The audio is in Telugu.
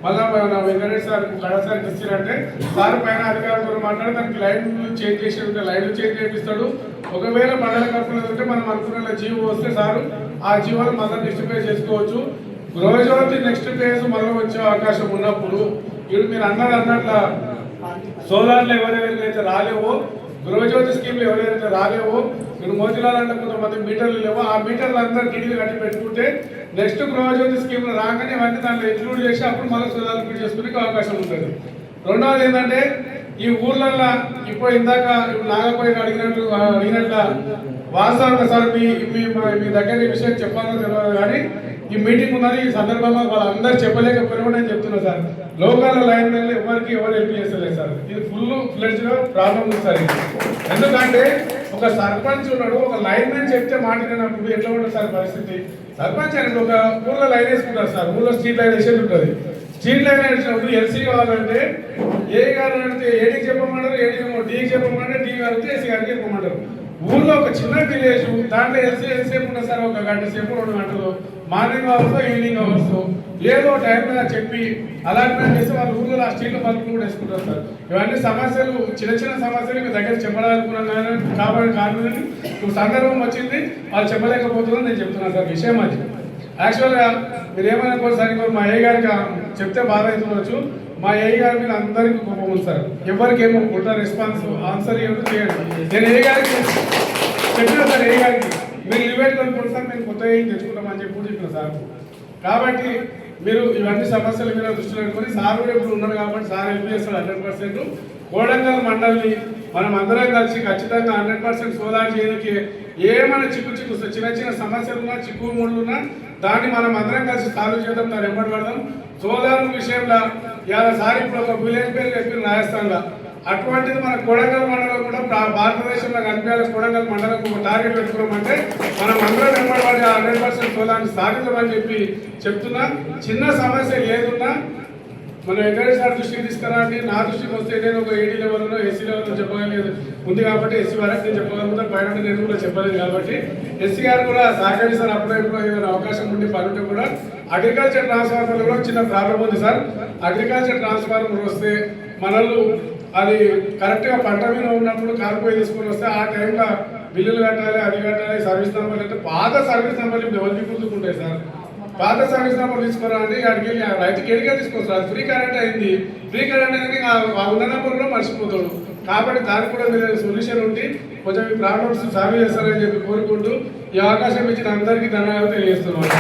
మళ్ళా వెంకటేష్ సార్ కళాశాలకు ఇచ్చారంటే సార్ పైన అధికారులతో మాట్లాడి దానికి లైన్లు చేంజ్ చేసి ఉంటే లైన్లు చేంజ్ చేపిస్తాడు. ఒకవేళ మండల కట్టుకునేది ఉంటే మనం అనుకున్న జీవో వస్తే సారు ఆ జీవోలు మళ్ళీ డిస్ట్రిబ్యూ చేసుకోవచ్చు. రోజు నెక్స్ట్ ఫేజ్ మళ్ళీ వచ్చే అవకాశం ఉన్నప్పుడు ఇప్పుడు మీరు అన్నట్ల సోలార్లు ఎవరెవరికైతే రాలేవో, గృహజ్యోతి స్కీమ్లు ఎవరైతే రాలేవో, మీరు మోతిలాల్ అంటే కొంతమంది మీటర్లు లేవో ఆ మీటర్లు అందరూ కిటికీలు కట్టి పెట్టుకుంటే నెక్స్ట్ గృహజ్యోతి స్కీమ్లు రాగానే ఇవన్నీ దాంట్లో ఇంక్లూడ్ చేసి అప్పుడు మళ్ళీ సోలార్ ఫిట్ చేసుకునే అవకాశం ఉంటుంది. రెండవది ఏంటంటే ఈ ఊర్లల్లో ఇప్పుడు ఇందాక నాగపోయిన అడిగినట్ల వాస్తవంగా సార్ మీ దగ్గర ఈ విషయం చెప్పాలో తెలియదు కానీ ఈ మీటింగ్ ఉన్నది ఈ సందర్భంగా వాళ్ళందరూ చెప్పలేకపోయినా నేను చెప్తున్నా సార్. లోకల్ లైన్ మెన్లు ఎవరికి ఎవరు హెల్ప్ చేస్తలేదు సార్. ఇది ఫుల్ ఫ్లెడ్జ్గా ప్రాబ్లం ఉంది సార్. ఎందుకంటే ఒక సర్పంచ్ ఉన్నాడు, ఒక లైన్ మెన్ చెప్తే మాట్లాడినప్పుడు ఎట్లా ఉంటుంది సార్ పరిస్థితి. సర్పంచ్ అనేది ఒక ఊళ్ళో లైన్ వేసుకుంటారు సార్. ఊళ్ళో స్ట్రీట్ లైన్ వేసేది ఉంటుంది. స్ట్రీట్ లైన్ వేసినప్పుడు ఎల్సీ కావాలంటే ఏ గారు అడిగితే ఏడీకి చెప్పమంటారు, ఏడీ డీకి చెప్పమంటే డీ గారికి ఎస్సీ గారికి చెప్పమంటారు. ఊళ్ళో ఒక చిన్న విలేజ్ దాంట్లో ఎంతసేపు ఉంటుంది సార్, ఒక గంట సేపు 2 గంటలు మార్నింగ్ అవర్స్ ఈవినింగ్ అవర్స్ ఏదో టైంలో చెప్పి అలాట్మెంట్ చేసి వాళ్ళ ఊళ్ళో ఆ స్ట్రీట్ బల్బులు కూడా వేసుకుంటారు సార్. ఇవన్నీ సమస్యలు చిన్న సమస్యలు మీ దగ్గర చెప్పాలనుకున్నాం కానీ సందర్భం వచ్చింది వాళ్ళు చెప్పలేకపోతున్నారని నేను చెప్తున్నాను సార్. విషయం అది యాక్చువల్గా మీరు ఏమైనా సార్ మా ఏ గారికి చెప్తే బాధ అవుతుండొచ్చు. మా ఏ గారి మీద అందరికీ కోపం ఉంది సార్. ఎవరికేమో ఉల్టా రెస్పాన్స్ ఆన్సర్ ఏమిటో చేయండి. నేను ఏ గారికి చెప్పినా సార్, ఏ గారికి మీరు లివేట్ కొనుక్కోండి సార్, మేము కొత్త ఏం తెచ్చుకుంటామని చెప్పిన సార్. కాబట్టి మీరు ఇవన్నీ సమస్యల మీద దృష్టిలో పెట్టుకొని సార్ కూడా ఇప్పుడు ఉన్నారు కాబట్టి సార్ హెల్ప్ చేస్తాడు 100%. కోడంగల్ మండలిని మనం అందరం కలిసి ఖచ్చితంగా 100% సోలార్ చేయడానికి ఏమైనా చిక్కు చిన్న సమస్యలున్నా చిక్కు ముళ్ళున్నా దాన్ని మనం అందరం కలిసి సాల్వ్ చేద్దాం. దాన్ని ఎంబడి పడదాం. సోలార్ విషయంలో ఇవాళ సార్ ఇప్పుడు ఒక విలేజ్ పేరు చెప్పి రాజస్థాన్లో అటువంటిది మన కొడంగల్ మండలం కూడా భారతదేశంలో కనిపించాలి. కొడంగల్ మండలం ఒక టార్గెట్ పెట్టుకోమంటే మనం అందరం ఎంబడి 100% సోలార్ని సాధించమని చెప్పి చెప్తున్నా. చిన్న సమస్య ఏదున్నా మనం వెంకటేష్ సార్ దృష్టికి తీసుకురాండి. నా దృష్టికి వస్తే నేను ఒక ఏడీ లెవెల్లో ఎస్సీ లెవెల్లో చెప్పగలేదు ఉంది కాబట్టి ఎస్సీ వరకు నేను చెప్పగలుగుతాను. పైన నేను కూడా చెప్పలేదు కాబట్టి ఎస్సీ గారు కూడా సహకరిస్తారు. అప్పుడో ఇప్పుడు ఏదైనా అవకాశం ఉండి పనుంటే కూడా అగ్రికల్చర్ ట్రాన్స్ఫార్మర్లో కూడా చిన్న ప్రాబ్లం ఉంది సార్. అగ్రికల్చర్ ట్రాన్స్ఫార్మర్ వస్తే మనల్ని అది కరెక్ట్గా పంట మీద ఉన్నప్పుడు కాలిపోయి తీసుకొని వస్తే ఆ టైంలో బిల్లులు కట్టాలి, అది కట్టాలి, సర్వీస్ నెంబర్ అంటే పాత సర్వీస్ నెంబర్లు ఎవరికి గుర్తుకుంటాయి సార్. పాత సర్వీస్ నెంబర్ తీసుకురాండి, అడిగి రైతుకి ఎడిగా తీసుకొస్తారు. ఫ్రీ కరెంట్ అయింది, ఫ్రీ కరెంట్ అనేది ఆ ఉన్న నెంబర్లో మర్చిపోతాడు. కాబట్టి దానికి కూడా మీరు సొల్యూషన్ ఉండి కొంచెం ఈ ప్రాబ్లమ్స్ సాల్వ్ చేస్తారని చెప్పి కోరుకుంటూ ఈ అవకాశం ఇచ్చిన అందరికీ ధన్యవాదాలు తెలియజేస్తున్నాను.